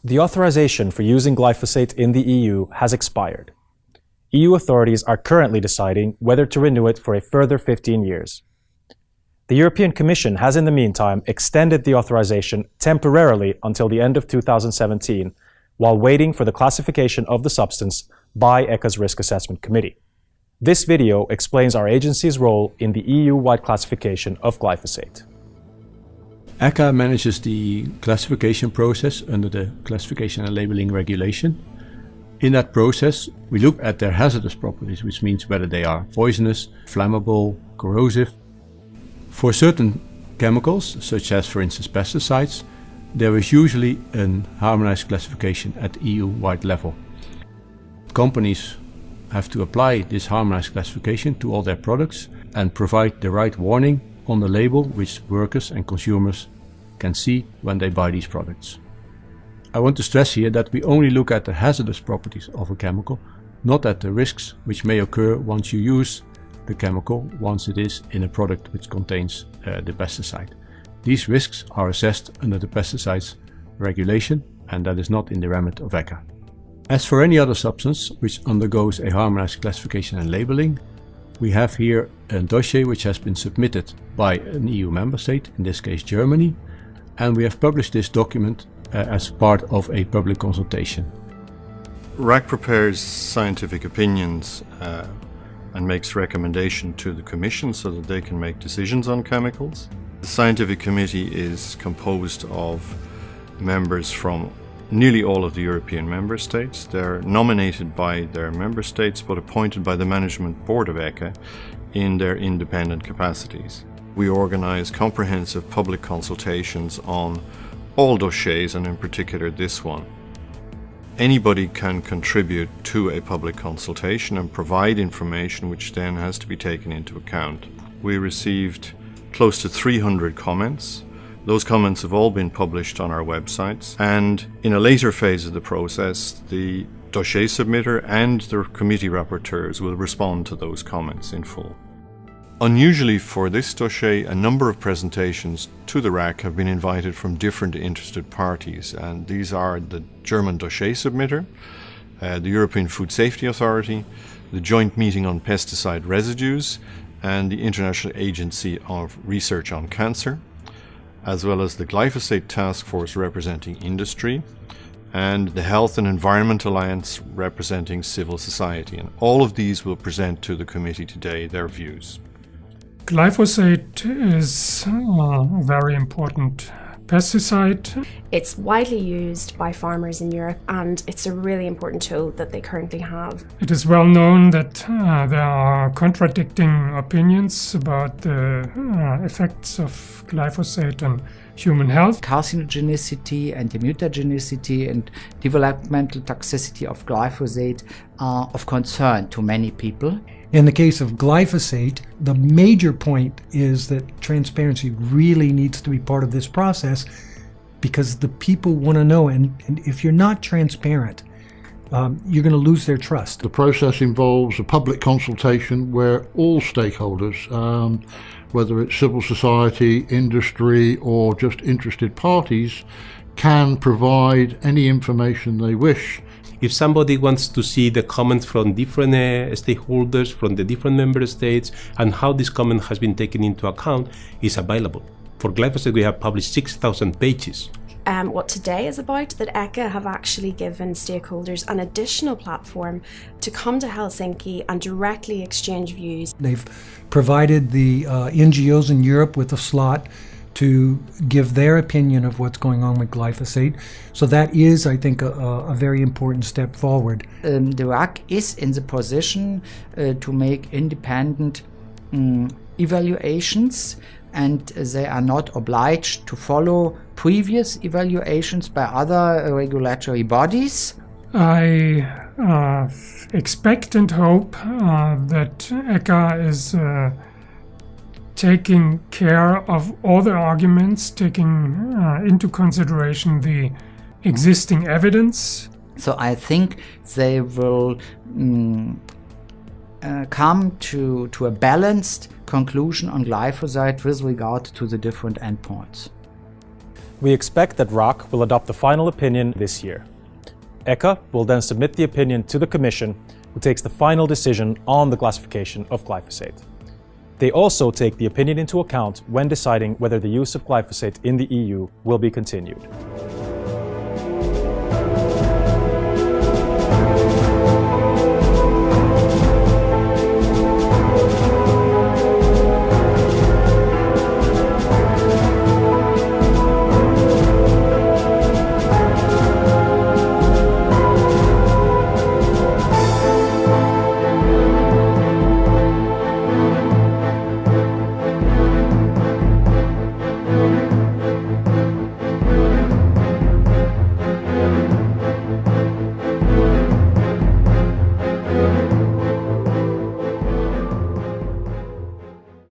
The authorization for using glyphosate in the EU has expired. EU authorities are currently deciding whether to renew it for a further 15 years. The European Commission has in the meantime extended the authorization temporarily until the end of 2017, while waiting for the classification of the substance by ECHA's Risk Assessment Committee. This video explains our agency's role in the EU-wide classification of glyphosate. ECHA manages the classification process under the Classification and Labeling Regulation. In that process, we look at their hazardous properties, which means whether they are poisonous, flammable, corrosive. For certain chemicals, such as for instance pesticides, there is usually a harmonized classification at EU-wide level. Companies have to apply this harmonized classification to all their products and provide the right warning on the label which workers and consumers can see when they buy these products. I want to stress here that we only look at the hazardous properties of a chemical, not at the risks which may occur once you use the chemical, once it is in a product which contains the pesticide. These risks are assessed under the pesticides regulation, and that is not in the remit of ECHA. As for any other substance which undergoes a harmonized classification and labeling, we have here a dossier which has been submitted by an EU member state, in this case Germany, and we have published this document as part of a public consultation. RAC prepares scientific opinions and makes recommendation to the Commission so that they can make decisions on chemicals. The scientific committee is composed of members from nearly all of the European member states. They're nominated by their member states but appointed by the management board of ECHA in their independent capacities. We organize comprehensive public consultations on all dossiers, and in particular this one. Anybody can contribute to a public consultation and provide information which then has to be taken into account. We received close to 300 comments. Those comments have all been published on our websites, and in a later phase of the process, the dossier submitter and the committee rapporteurs will respond to those comments in full. Unusually for this dossier, a number of presentations to the RAC have been invited from different interested parties, and these are the German dossier submitter, the European Food Safety Authority, the Joint Meeting on Pesticide Residues, and the International Agency of Research on Cancer, as well as the Glyphosate Task Force representing industry, and the Health and Environment Alliance representing civil society. And all of these will present to the committee today their views. Glyphosate is a very important pesticide. It's widely used by farmers in Europe, and it's a really important tool that they currently have. It is well known that there are contradicting opinions about the effects of glyphosate on human health. Carcinogenicity and mutagenicity and developmental toxicity of glyphosate are of concern to many people. In the case of glyphosate, the major point is that transparency really needs to be part of this process, because the people want to know, and if you're not transparent, you're going to lose their trust. The process involves a public consultation where all stakeholders, whether it's civil society, industry, or just interested parties, can provide any information they wish. If somebody wants to see the comments from different stakeholders from the different member states and how this comment has been taken into account, is available. For glyphosate, we have published 6,000 pages. What today is about, that ECHA have actually given stakeholders an additional platform to come to Helsinki and directly exchange views. They've provided the NGOs in Europe with a slot to give their opinion of what's going on with glyphosate. So that is, I think, a very important step forward. The RAC is in the position to make independent evaluations, and they are not obliged to follow previous evaluations by other regulatory bodies. I expect and hope that ECHA is taking care of all the arguments, taking into consideration the existing evidence. So I think they will come to a balanced conclusion on glyphosate with regard to the different endpoints. We expect that ROC will adopt the final opinion this year. ECHA will then submit the opinion to the Commission, who takes the final decision on the classification of glyphosate. They also take the opinion into account when deciding whether the use of glyphosate in the EU will be continued.